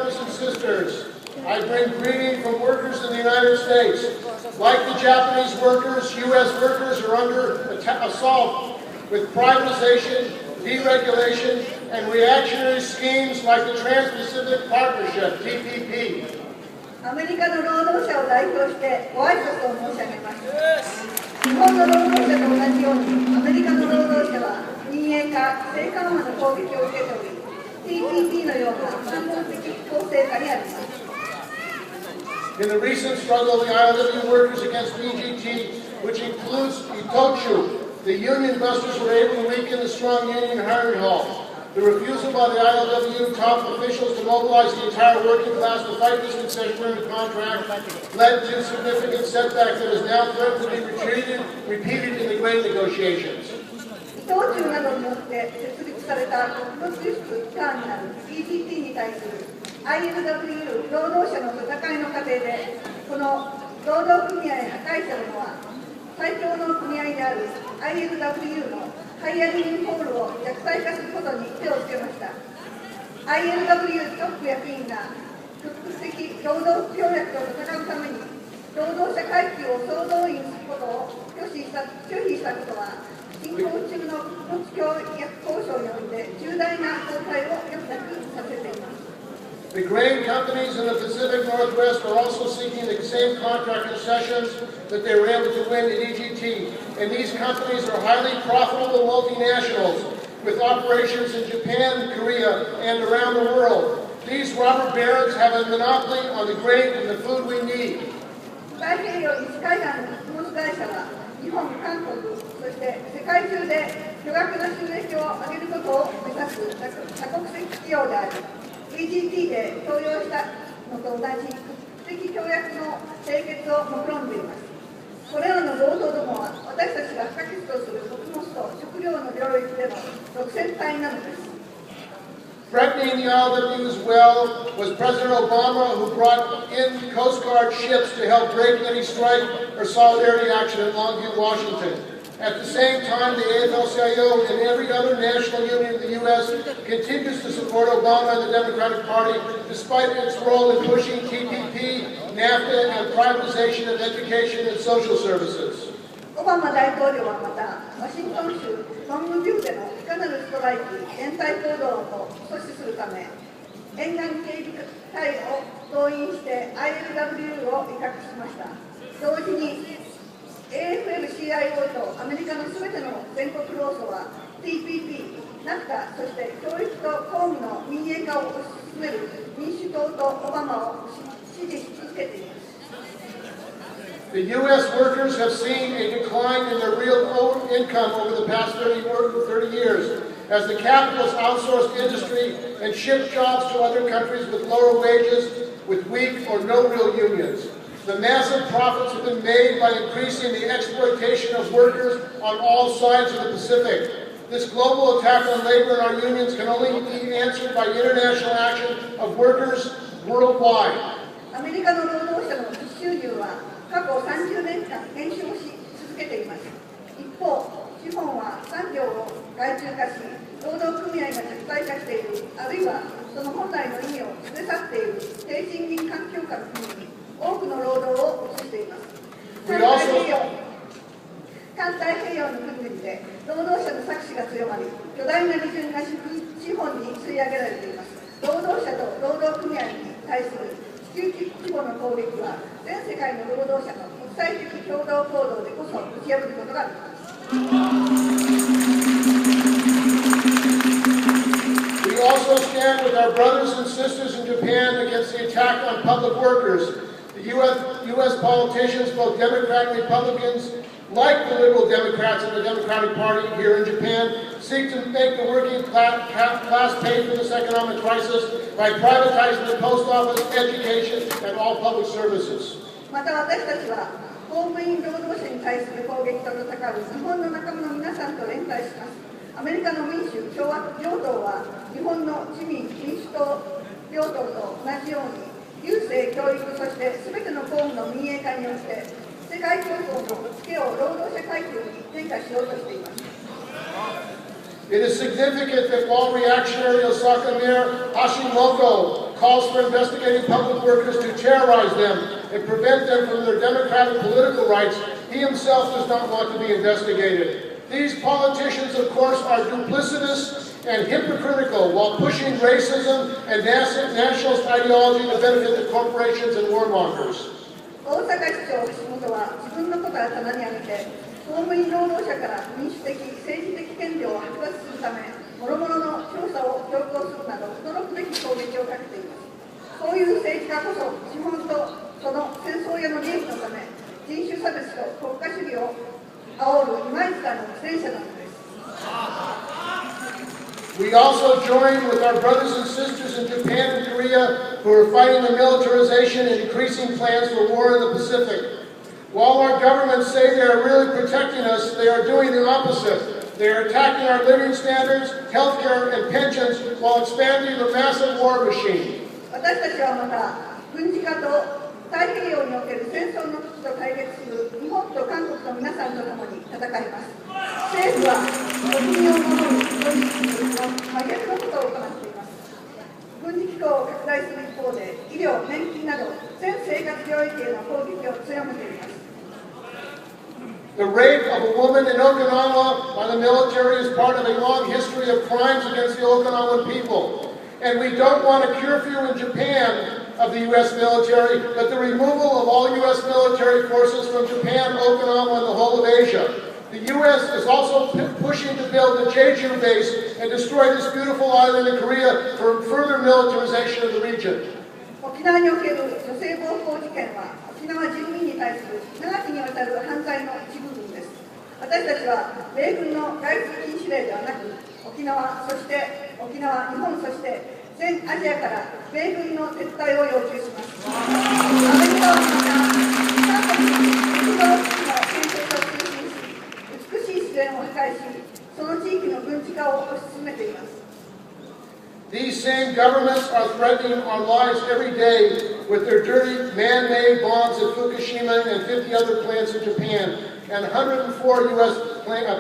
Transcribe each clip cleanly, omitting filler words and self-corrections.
brothers and sisters, I bring greeting from workers in the United States. Like the Japanese workers, U.S. workers are under assault with privatization, deregulation, and reactionary schemes like the Trans-Pacific Partnership, TPP. アメリカの労働者を代表してご挨拶を申し上げます。日本の労働者と同じように、アメリカの労働者は民営化、規制緩和の攻撃を受けており、TPP のような反論的構成下にあります。In the recent struggle of the ILW workers against EGT, which includes Itochu, the union busters were able to weaken the strong union hiring hall. The refusal by the ILW top officials to mobilize the entire working class to fight this concessionary contract led to significant setback that is now threatened to be repeated in the great negotiations. 伊藤忠などによって設立された国土輸出機関になる EGT に対する ILW 労働者の戦いの過程で、この労働組合破壊者どもは最強の組合である ILW のハイアリングホールを弱体化することに手をつけました。 ILW トップ役員が屈服的労働協約と戦うために労働者階級を総動員することを拒否したことは、進行中の国土協約交渉において重大な後退を余儀なくさせています。The grain companies in the Pacific Northwest are also seeking the same contract concessions that they were able to win in EGT. And these companies are highly profitable multinationals with operations in Japan, Korea, and around the world. These robber barons have a monopoly on the grain and the food we need. 太平洋西海岸の穀物会社は日本、韓国、そして世界中で巨額な収益を上げることを目指す多国籍企業であり、EGT で協業したのと同じ国的協約の締結を目論んでいます。これらの労働どもは私たちが不可欠とする穀物と食料の領域での独占体なのです。Threatening the ILW as well was President Obama, who brought in Coast Guard ships to help break any strike or solidarity action in Longview, Washington. At the same time, the AFL-CIO and every other national union in the U.S. continues to support Obama and the Democratic Party despite its role in pushing TPP, NAFTA, and privatization of education and social services. オバマ大統領はまた、ワシントン州ロングビューでのいかなるストライキ、連帯行動を阻止するため、沿岸警備隊を動員して ILW を威嚇しました。同時に AFL-CIO とアメリカのすべての全国労組は TPP、NAFTA、そして教育と公務の民営化を推し進める民主党とオバマを支持し続けています。The U.S. workers have seen a decline in their real income over the past 30 years as the capitalists outsourced industry and shipped jobs to other countries with lower wages, with weak or no real unions. The massive profits have been made by increasing the exploitation of workers on all sides of the Pacific. This global attack on labor and our unions can only be answered by international action of workers worldwide. アメリカの労働者の実収入は過去30年間減少し続けています。一方、資本は産業を外注化し、労働組合が弱体化している、あるいはその本来の意味を捨て去っている低賃金環境下の国に多くの労働を移しています。環太平洋の国々で労働者の搾取が強まり、巨大な利潤が資本に吸い上げられています。労働者と労働組合に対する地球規模の攻撃は全世界の労働者の国際的共同行動でこそ打ち破ることができます。We also stand with our brothers and sisters in Japan against the attack on public workers. The U.S. politicians, both Democrat and Republicans, like the liberal Democrats and the Democratic Party here in Japan, seek to make the working class pay for this economic crisis by privatizing the post office, education, and all public services. また私たちは公務員労働者に対する攻撃と戦う日本の仲間の皆さんと連帯します。アメリカの民主共和両党は日本の自民民主党両党と同じように郵政教育そして全ての公務の民営化によって世界競争のツケを労働者階級に転嫁しようとしています。It is significant that while reactionary Osaka Mayor Hashimoto calls for investigating public workers to terrorize them and prevent them from their democratic political rights. He himself does not want to be investigated. These politicians, of course, are duplicitous and hypocritical while pushing racism and nationalist ideology to benefit the corporations and warmongers. 大阪市長岸本は自分のことを頭に挙げて、公務員労働者から民主的・政治的権利を剥奪するため、諸々の調査を強行するなど、驚くべき攻撃をかけています。そういう政治家こそ、資本とその戦争やの利益のため、人種差別と国家主義を煽る今一代の犠牲者なのです。We also join with our brothers and sisters in Japan and Korea who are fighting the militarization and increasing plans for war in the Pacific. While our governments say they are really protecting us, they are doing the opposite. They are attacking our living standards, healthcare, and pensions while expanding the massive war machine. 私たちはまた、軍事化と太平洋における戦争の危機と解決する日本と韓国の皆さんと共に戦います。政府は国民を守る軍事機構の真逆のことを行っています。軍事機構を拡大する一方で、医療、年金など全生活領域への攻撃を強めています。The rape of a woman in Okinawa by the military is part of a long history of crimes against the Okinawan people. And we don't want a curfew in Japan of the U.S. military, but the removal of all U.S. military forces from Japan, Okinawa, and the whole of Asia. The U.S. is also pushing to build the Jeju base and destroy this beautiful island in Korea for further militarization of the region. 沖縄における女性暴行事件は沖縄住民に対する長きにわたる犯罪の一部分です。私たちは米軍の外出禁止令ではなく、沖縄、そして沖縄、日本、そして全アジアから米軍の撤退を要求します。アメリカはまた、韓国に陸上基地の建設を中心し、美しい自然を破壊し、その地域の軍事化を推し進めています。These same governments are threatening our lives every day with their dirty man-made bombs at Fukushima and 50 other plants in Japan, and 104 U.S.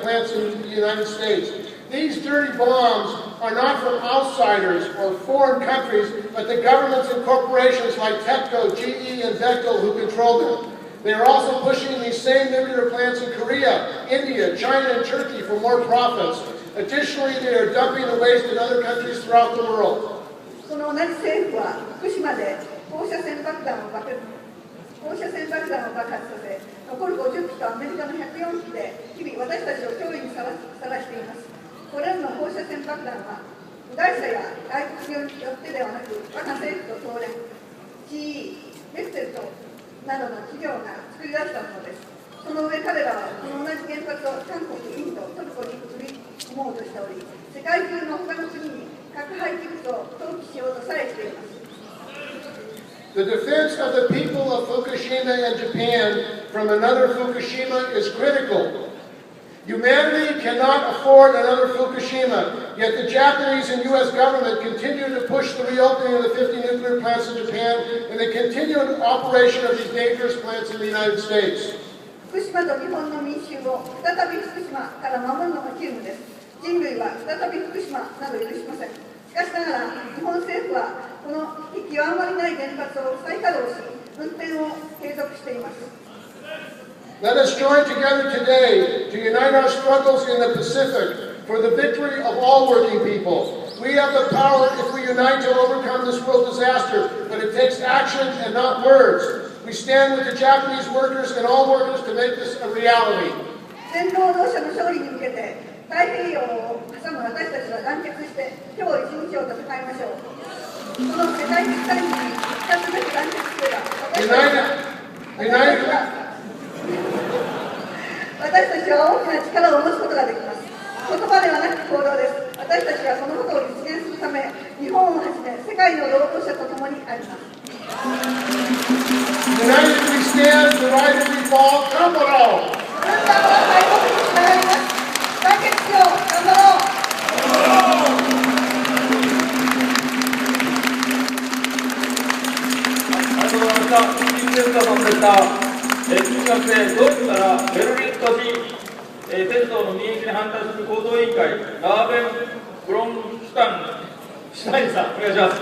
plants in the United States. These dirty bombs are not from outsiders or foreign countries, but the governments and corporations like TEPCO, GE, and Bechtel who control them. They are also pushing these same nuclear plants in Korea, India, China, and Turkey for more profits. Additionally, they are dumping the waste in other countries throughout the world. この同じ政府は福島で放射線爆弾を爆発させ、残る50機とアメリカの104機で日々私たちを脅威にさらしています。これらの放射線爆弾は部外者や外国によってではなく、我が政府と東連、GE、ベクテルとなどの企業が作り出したものです。その上彼らはこの同じ原発を韓国、インド、トルコに売り込もうとしており、世界中の他の国に核廃棄物を投棄しようとさえしています。The defense of the people of Fukushima and Japan from another Fukushima is critical. Humanity cannot afford another Fukushima, yet the Japanese and U.S. government continue to push the reopening of the 50 nuclear plants in Japan and the continued operation of these dangerous plants in the United States. 福島と日本の民衆を再び福島から守るのが急務です。人類は再び福島など許しません。しかしながら日本政府はこの極まりない原発を再稼働し、運転を継続しています。Let us join together today to unite our struggles in the Pacific for the victory of all working people. We have the power if we unite to overcome this world disaster, but it takes action and not words. We stand with the Japanese workers and all workers to make this a reality. 全労働者の勝利に向けて太平洋を挟む私たちは団結して今日一日を戦いましょう。この世界的大義に復活べく団結すれば私たちは大きな力を持つことができます。言葉ではなく行動です。私たちはこのことを実現するため、日本をはじめ世界の労働者と共にあります。United we stand, divided we fall. 頑張ろう。分断は敗北につながります。団結しよう。頑張ろう。ありがとうございました。ゼルツァーさんでした。9月でドイツからベルリン都市戦争の民益に反対する行動委員会、ラーベン・ブロンシュタインさん、お願いします。